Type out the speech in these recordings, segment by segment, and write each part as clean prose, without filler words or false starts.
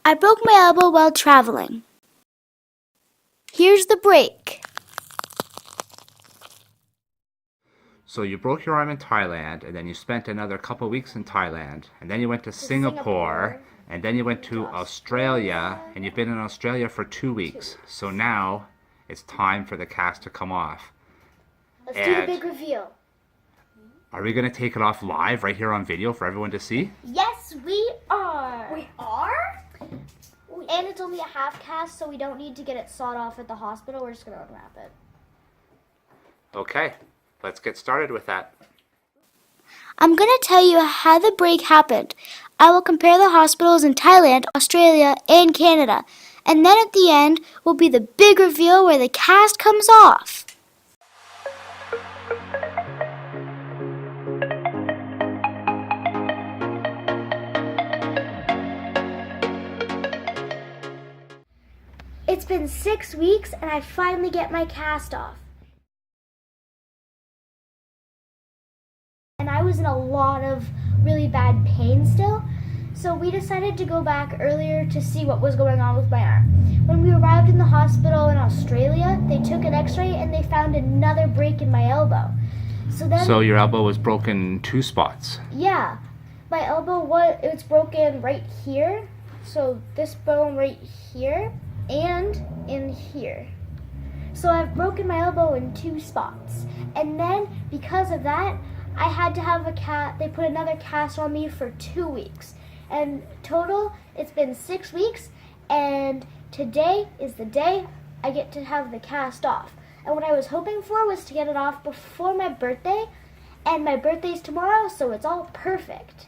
I broke my elbow while traveling. Here's the break. So you broke your arm in Thailand, and then you spent another couple weeks in Thailand, and then you went to Singapore, and then you went to Australia, and you've been in Australia for 2 weeks. So now it's time for the cast to come off. Let's do the big reveal. Are we going to take it off live right here on video for everyone to see? Yes, we are. We are? And it's only a half cast, so we don't need to get it sawed off at the hospital. We're just going to unwrap it. Okay, let's get started with that. I'm going to tell you how the break happened. I will compare the hospitals in Thailand, Australia, and Canada. And then at the end will be the big reveal where the cast comes off. It's been 6 weeks and I finally get my cast off. And I was in a lot of really bad pain still, so we decided to go back earlier to see what was going on with my arm. When we arrived in the hospital in Australia, they took an x-ray and they found another break in my elbow. So your elbow was broken in 2 spots. Yeah, my elbow was broken right here, so this bone right here and in here. So I've broken my elbow in 2 spots, and then because of that, I had to have they put another cast on me for 2 weeks. And total, it's been 6 weeks, and today is the day I get to have the cast off. And what I was hoping for was to get it off before my birthday, and my birthday's tomorrow, so it's all perfect.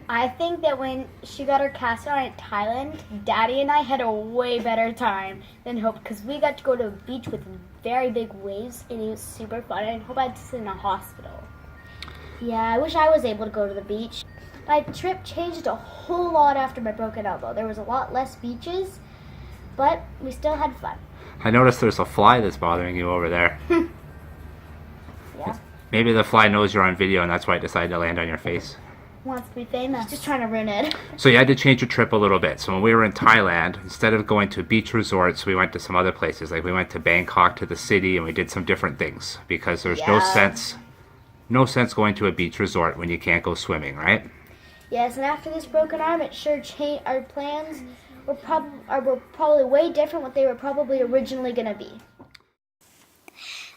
I think that when she got her cast on in Thailand, Daddy and I had a way better time than hoped because we got to go to a beach with very big waves, and it was super fun. And hope I had to sit in a hospital. Yeah, I wish I was able to go to the beach. My trip changed a whole lot after my broken elbow. There was a lot less beaches, but we still had fun. I noticed there's a fly that's bothering you over there. Yeah. Maybe the fly knows you're on video and that's why it decided to land on your face. Wants to be famous. Just trying to ruin it. So you had to change your trip a little bit. So when we were in Thailand, instead of going to beach resorts, we went to some other places. Like we went to Bangkok, to the city, and we did some different things because there's no sense going to a beach resort when you can't go swimming, right? Yes, and after this broken arm, it sure changed. Our plans were probably way different what they were probably originally going to be.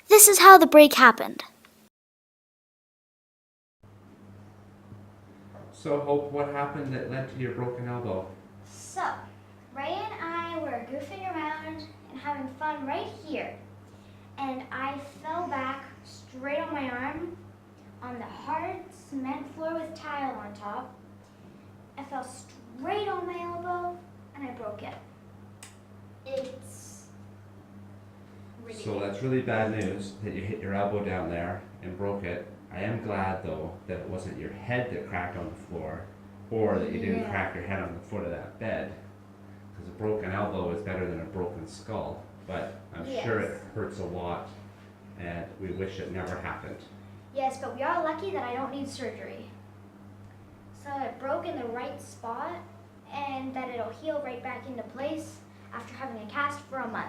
This is how the break happened. So Hope, what happened that led to your broken elbow? So, Ray and I were goofing around and having fun right here. And I fell back straight on my arm on the hard cement floor with tile on top. I fell straight on my elbow and I broke it. It's ridiculous. So that's really bad news that you hit your elbow down there and broke it. I am glad though that it wasn't your head that cracked on the floor or that you didn't crack your head on the foot of that bed, because a broken elbow is better than a broken skull, but I'm sure it hurts a lot and we wish it never happened. Yes, but we are lucky that I don't need surgery. So it broke in the right spot and that it'll heal right back into place after having a cast for a month.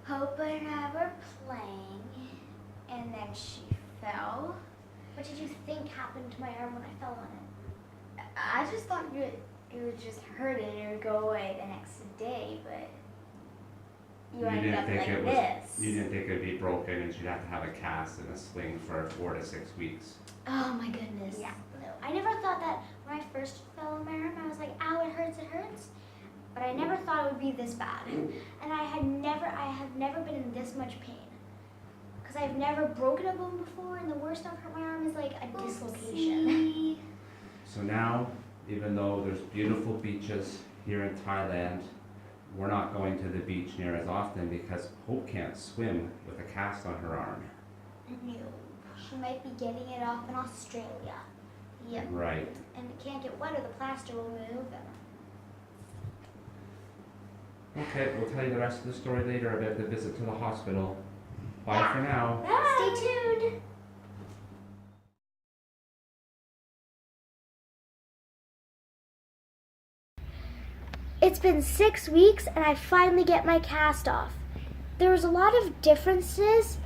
Hope and I were playing, and then she fell. What did you think happened to my arm when I fell on it? I just thought it would just hurt and it would go away the next day, but you ended up like this. You didn't think it would be broken and she'd have to have a cast and a sling for 4 to 6 weeks. Oh my goodness. Yeah. No, I never thought that when I first fell on my arm, I was like, ow, it hurts, it hurts. But I never thought it would be this bad. And I have never been in this much pain. Because I've never broken a bone before, and the worst I've hurt my arm is like a dislocation. So now, even though there's beautiful beaches here in Thailand, we're not going to the beach near as often because Hope can't swim with a cast on her arm. No, she might be getting it off in Australia. Yep. Right. And it can't get wet or the plaster will move. Okay, we'll tell you the rest of the story later about the visit to the hospital. Bye for now. Bye. Stay tuned. It's been 6 weeks and I finally get my cast off. There was a lot of differences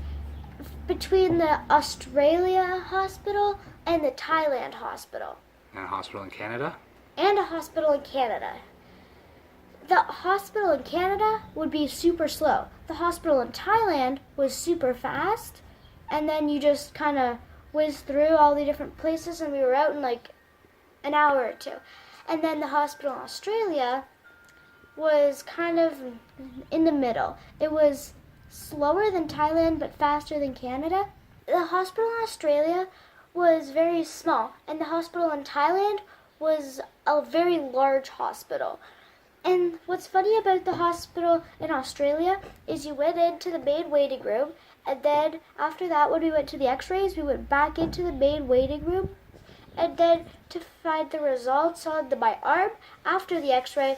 between the Australia hospital and the Thailand hospital. And a hospital in Canada? And a hospital in Canada. The hospital in Canada would be super slow. The hospital in Thailand was super fast. And then you just kind of whizzed through all the different places and we were out in like an hour or two. And then the hospital in Australia was kind of in the middle. It was slower than Thailand but faster than Canada. The hospital in Australia was very small and the hospital in Thailand was a very large hospital. And what's funny about the hospital in Australia is you went into the main waiting room and then after that when we went to the x-rays we went back into the main waiting room and then to find the results on my arm after the x-ray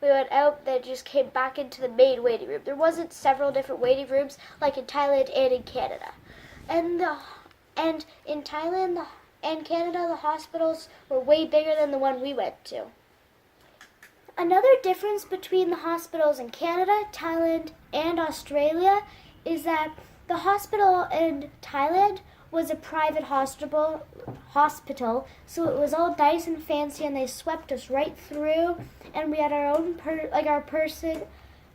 we went out, then just came back into the main waiting room. There wasn't several different waiting rooms like in Thailand and in Canada. And in Thailand and Canada, the hospitals were way bigger than the one we went to. Another difference between the hospitals in Canada, Thailand, and Australia is that the hospital in Thailand was a private hospital, so it was all nice and fancy, and they swept us right through, and we had our own our person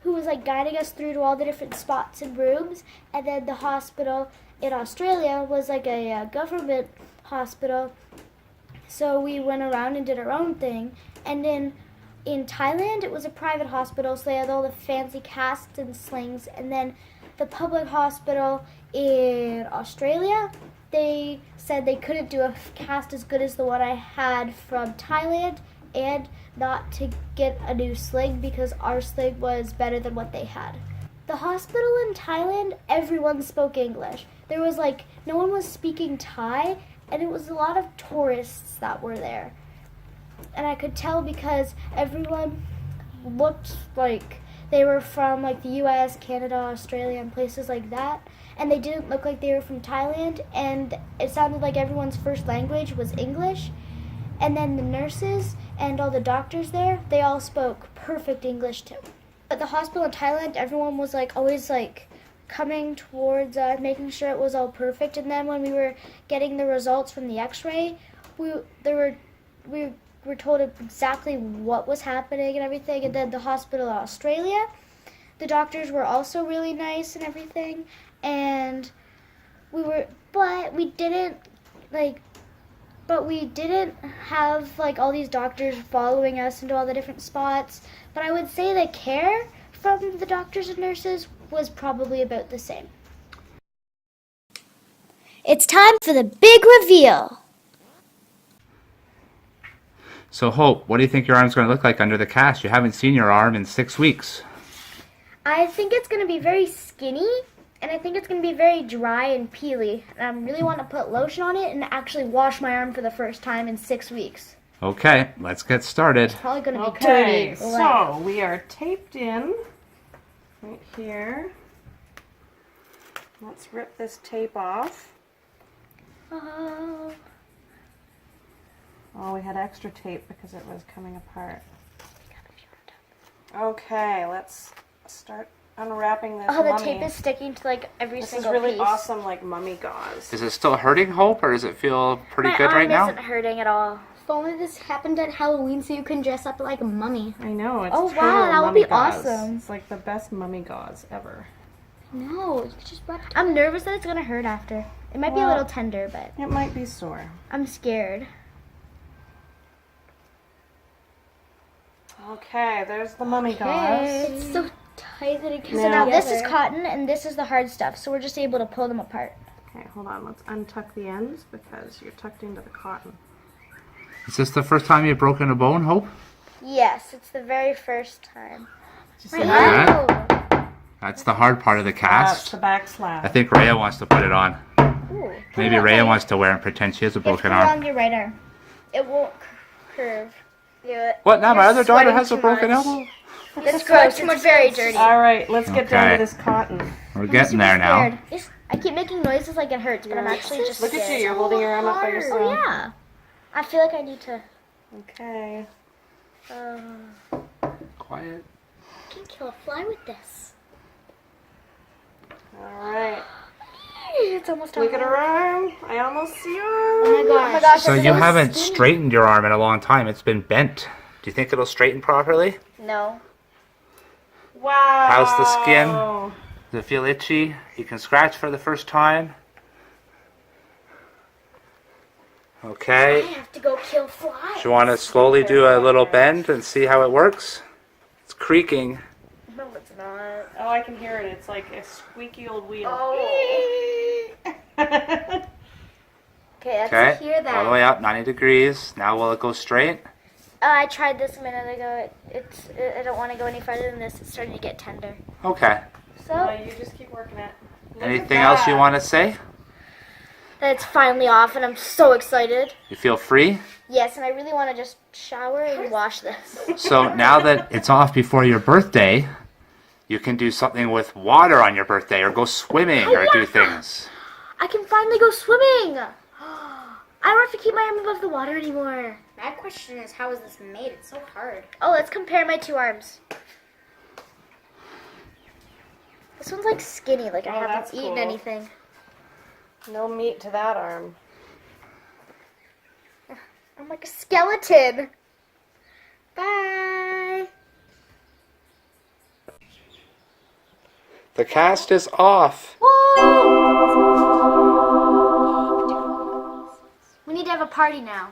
who was like guiding us through to all the different spots and rooms. And then the hospital in Australia was like a government hospital, so we went around and did our own thing. And in Thailand, it was a private hospital, so they had all the fancy casts and slings. And then the public hospital in Australia, they said they couldn't do a cast as good as the one I had from Thailand and not to get a new sling because our sling was better than what they had. The hospital in Thailand, everyone spoke English. There was no one was speaking Thai, and it was a lot of tourists that were there. And I could tell because everyone looked like they were from the US, Canada, Australia, and places like that. And they didn't look like they were from Thailand. And it sounded like everyone's first language was English. And then the nurses and all the doctors there, they all spoke perfect English too. At the hospital in Thailand, everyone was always coming towards making sure it was all perfect. And then when we were getting the results from the x-ray, we were told exactly what was happening and everything. And then the hospital in Australia, the doctors were also really nice and everything. And we didn't have all these doctors following us into all the different spots. But I would say the care from the doctors and nurses was probably about the same. It's time for the big reveal. So Hope, what do you think your arm's going to look like under the cast? You haven't seen your arm in 6 weeks. I think it's going to be very skinny, and I think it's going to be very dry and peely. And I really want to put lotion on it and actually wash my arm for the first time in 6 weeks. Okay, let's get started. It's probably going to be Okay, dirty. so we are taped in right here. Let's rip this tape off. Oh. Oh, we had extra tape because it was coming apart. Okay, let's start unwrapping this Oh, the mummy. tape is sticking to every This is single really piece. awesome, mummy gauze. Is it still hurting, Hope, or does it feel pretty My good right arm now? isn't hurting at all. If only this happened at Halloween so you can dress up like a mummy. I know, it's Oh, total wow, that would mummy be gauze. awesome. It's like the best mummy gauze ever. No, you just wrap it. I'm nervous that it's going to hurt after. It might be a Well- little tender, but It might be sore. I'm scared. Okay, there's the mummy Okay. gauze. It's so tight that it can't So now Now- this is cotton and this is the hard stuff, so we're just able to pull them apart. Okay, hold on. Let's untuck the ends because you're tucked into the cotton. Is this the first time you've broken a bone, Hope? Yes, it's the very first time. My Yeah. arm. That's the hard part of the That's cast. the back slab. I think Rhea wants to put it on. Ooh. Maybe Put it Rhea on. wants to wear and pretend she has a You have to broken put it arm. on your right arm. It won't curve. Do it. What, now my You're other daughter sweating has a too broken much. elbow? That's gross. It's very dirty. All right, let's get down Okay. to this cotton. We're I'm getting super there now. scared. I keep making noises like it hurts, but I'm actually just Look at you. scared. You're holding your arm up by yourself. Yeah. I feel like I need to. Okay. quiet. I can kill a fly with this. All right. It's almost Look at her arm. I almost see her. Oh my gosh. So it's you haven't skinny. straightened your arm in a long time. It's been bent. Do you think it'll straighten properly? No. Wow. How's the skin? Does it feel itchy? You can scratch for the first time. I Okay. have to go kill flies. Do you want to slowly do a little bend and see how it works? It's creaking. No, it's not. Oh, I can hear it. It's like a squeaky old wheel. Oh. Okay, let's Okay. hear that. All the way up, 90 degrees. Now will it go straight? I tried this a minute ago. I don't want to go any farther than this. It's starting to get tender. Okay. So Well, you just keep working it. Look at Anything else you that. want to say? that it's finally off, and I'm so excited. You feel free? Yes, and I really want to just shower and wash this. So now that it's off before your birthday, you can do something with water on your birthday or go swimming or do things. I can finally go swimming. I don't have to keep my arm above the water anymore. My question is, how is this made? It's so hard. Oh, let's compare my two arms. This one's like skinny, like I Oh, haven't that's eaten cool. anything. No meat to that arm. I'm like a skeleton. Bye. The cast is off. We need to have a party now.